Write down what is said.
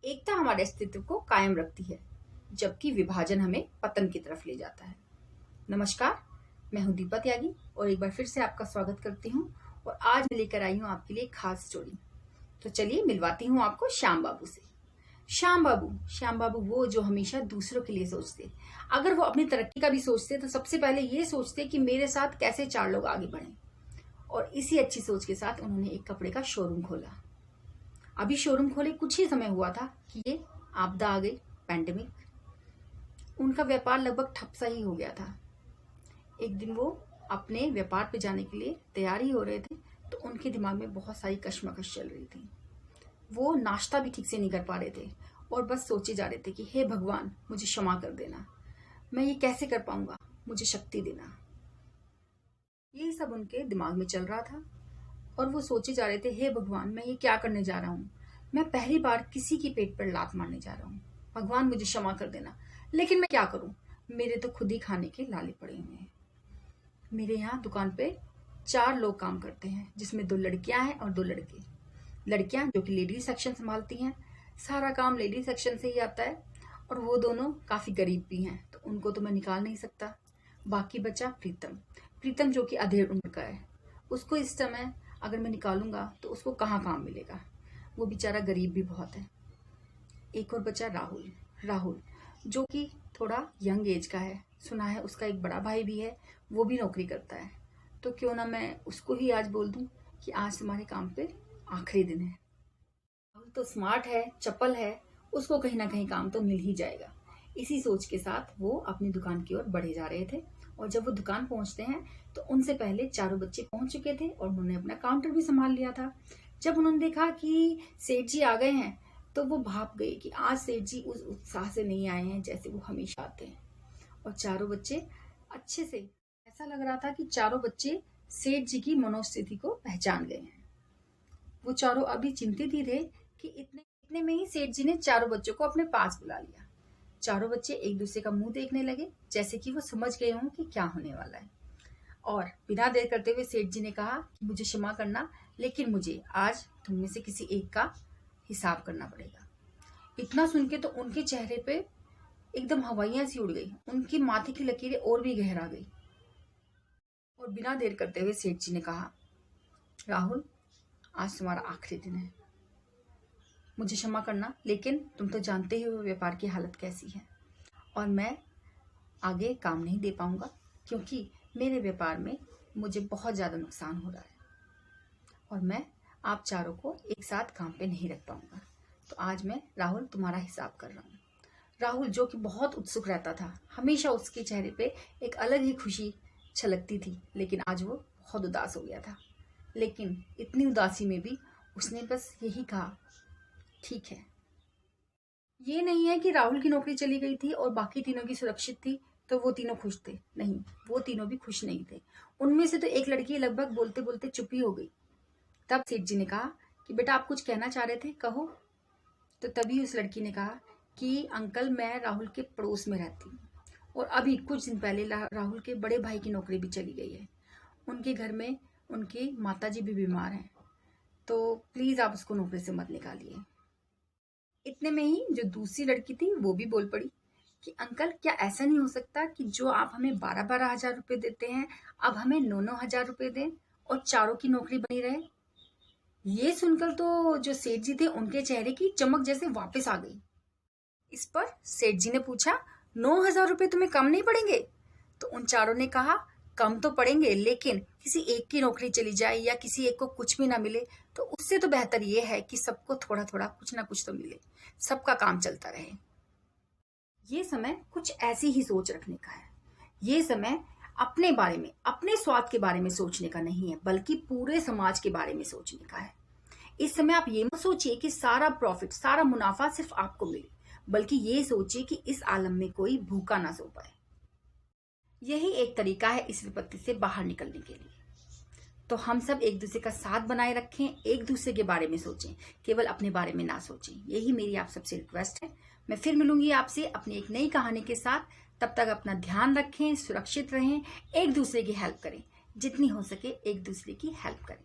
एकता हमारे अस्तित्व को कायम रखती है, जबकि विभाजन हमें पतन की तरफ ले जाता है। नमस्कार, मैं हूं दीपा त्यागी और एक बार फिर से आपका स्वागत करती हूं। और आज मैं लेकर आई हूं आपके लिए एक खास स्टोरी। तो चलिए मिलवाती हूं आपको श्याम बाबू से। श्याम बाबू वो जो हमेशा दूसरों के लिए सोचते। अगर वो अपनी तरक्की का भी सोचते तो सबसे पहले ये सोचते कि मेरे साथ कैसे 4 लोग आगे बढ़ें। और इसी अच्छी सोच के साथ उन्होंने एक कपड़े का शोरूम खोला। अभी शोरूम खोले कुछ ही समय हुआ था कि ये आपदा आ गई, पैंडेमिक। उनका व्यापार लगभग ठप सा ही हो गया था। एक दिन वो अपने व्यापार पे जाने के लिए तैयार ही हो रहे थे तो उनके दिमाग में बहुत सारी कश्मकश चल रही थी। वो नाश्ता भी ठीक से नहीं कर पा रहे थे और बस सोचे जा रहे थे कि हे भगवान, मुझे क्षमा कर देना, मैं ये कैसे कर पाऊंगा, मुझे शक्ति देना। यही सब उनके दिमाग में चल रहा था और वो सोचे जा रहे थे, हे भगवान, मैं ये क्या करने जा रहा हूँ, मैं पहली बार किसी की पेट पर लात मारने जा रहा हूँ, भगवान मुझे क्षमा कर देना, लेकिन मैं क्या करूँ, मेरे तो खुद ही खाने के लाले पड़े हुए हैं। मेरे यहाँ दुकान पे 4 लोग काम करते हैं, जिसमें 2 लड़कियां हैं और 2 लड़के। लड़कियां जो कि लेडीज सेक्शन संभालती हैं, सारा काम लेडीज सेक्शन से ही आता है, और वो दोनों काफी गरीब भी हैं तो उनको तो मैं निकाल नहीं सकता। बाकी बचा प्रीतम जो कि अधेड़ उम्र का है। उसको इस समय अगर मैं निकालूंगा तो उसको कहाँ काम मिलेगा, वो बेचारा गरीब भी बहुत है। एक और बचा राहुल जो कि थोड़ा यंग एज का है। सुना है उसका एक बड़ा भाई भी है, वो भी नौकरी करता है। तो क्यों ना मैं उसको ही आज बोल दूं कि आज तुम्हारे काम पे आखिरी दिन है। राहुल तो स्मार्ट है, चपल है, उसको कहीं ना कहीं काम तो मिल ही जाएगा। इसी सोच के साथ वो अपनी दुकान की ओर बढ़े जा रहे थे। और जब वो दुकान पहुंचते हैं तो उनसे पहले चारों बच्चे पहुंच चुके थे और उन्होंने अपना काउंटर भी संभाल लिया था। जब उन्होंने देखा कि सेठ जी आ गए हैं तो वो भाप गए कि आज सेठ जी उस उत्साह से नहीं आए हैं जैसे वो हमेशा आते हैं। और चारों बच्चे अच्छे से, ऐसा लग रहा था कि चारों बच्चे सेठ जी की मनोस्थिति को पहचान गए हैं। वो चारों अभी चिंतित ही थे कि इतने में ही सेठ जी ने चारों बच्चों को अपने पास बुला लिया। चारों बच्चे एक दूसरे का मुंह देखने लगे जैसे कि वो समझ गए हों कि क्या होने वाला है। और बिना देर करते हुए सेठ जी ने कहा कि मुझे क्षमा करना, लेकिन मुझे आज तुम में से किसी एक का हिसाब करना पड़ेगा। इतना सुन के तो उनके चेहरे पे एकदम हवाइयां सी उड़ गई, उनकी माथे की लकीरें और भी गहरा गई। और बिना देर करते हुए सेठ जी ने कहा, राहुल, आज तुम्हारा आखिरी दिन है, मुझे क्षमा करना, लेकिन तुम तो जानते ही हो व्यापार की हालत कैसी है और मैं आगे काम नहीं दे पाऊंगा क्योंकि मेरे व्यापार में मुझे बहुत ज़्यादा नुकसान हो रहा है और मैं आप चारों को एक साथ काम पे नहीं रख पाऊंगा। तो आज मैं राहुल तुम्हारा हिसाब कर रहा हूँ। राहुल जो कि बहुत उत्सुक रहता था, हमेशा उसके चेहरे पे एक अलग ही खुशी छलकती थी, लेकिन आज वो बहुत उदास हो गया था। लेकिन इतनी उदासी में भी उसने बस यही कहा, ठीक है। ये नहीं है कि राहुल की नौकरी चली गई थी और बाकी तीनों की सुरक्षित थी तो वो तीनों खुश थे, नहीं, वो तीनों भी खुश नहीं थे। उनमें से तो एक लड़की लगभग बोलते बोलते चुप ही हो गई। तब सेठ जी ने कहा कि बेटा आप कुछ कहना चाह रहे थे, कहो। तो तभी उस लड़की ने कहा कि अंकल, मैं राहुल के पड़ोस में रहती हूँ और अभी कुछ दिन पहले राहुल के बड़े भाई की नौकरी भी चली गई है। उनके घर में उनकी माताजी भी बीमार हैं, तो प्लीज आप उसको नौकरी से मत निकालिए। इतने में ही जो दूसरी लड़की थी वो भी बोल पड़ी कि अंकल, क्या ऐसा नहीं हो सकता कि जो आप हमें 12-12 हजार रुपए देते हैं अब हमें 9-9 हजार रुपए दें और चारों की नौकरी बनी रहे। ये सुनकर तो जो सेठ जी थे उनके चेहरे की चमक जैसे वापस आ गई। इस पर सेठ जी ने पूछा, 9,000 रुपए तुम्हें कम नहीं पड़ेंगे? तो उन चारों ने कहा, कम तो पड़ेंगे, लेकिन किसी एक की नौकरी चली जाए या किसी एक को कुछ भी ना मिले तो उससे तो बेहतर ये है कि सबको थोड़ा थोड़ा कुछ ना कुछ तो मिले, सबका काम चलता रहे। ये समय कुछ ऐसी ही सोच रखने का है। ये समय अपने बारे में, अपने स्वाद के बारे में सोचने का नहीं है, बल्कि पूरे समाज के बारे में सोचने का है। इस समय आप ये मत सोचिए कि सारा प्रॉफिट, सारा मुनाफा सिर्फ आपको मिले, बल्कि ये सोचिए कि इस आलम में कोई भूखा ना सो पाए। यही एक तरीका है इस विपत्ति से बाहर निकलने के लिए। तो हम सब एक दूसरे का साथ बनाए रखें, एक दूसरे के बारे में सोचें, केवल अपने बारे में ना सोचें। यही मेरी आप सबसे रिक्वेस्ट है। मैं फिर मिलूंगी आपसे अपनी एक नई कहानी के साथ। तब तक अपना ध्यान रखें, सुरक्षित रहें, एक दूसरे की हेल्प करें, जितनी हो सके एक दूसरे की हेल्प करें।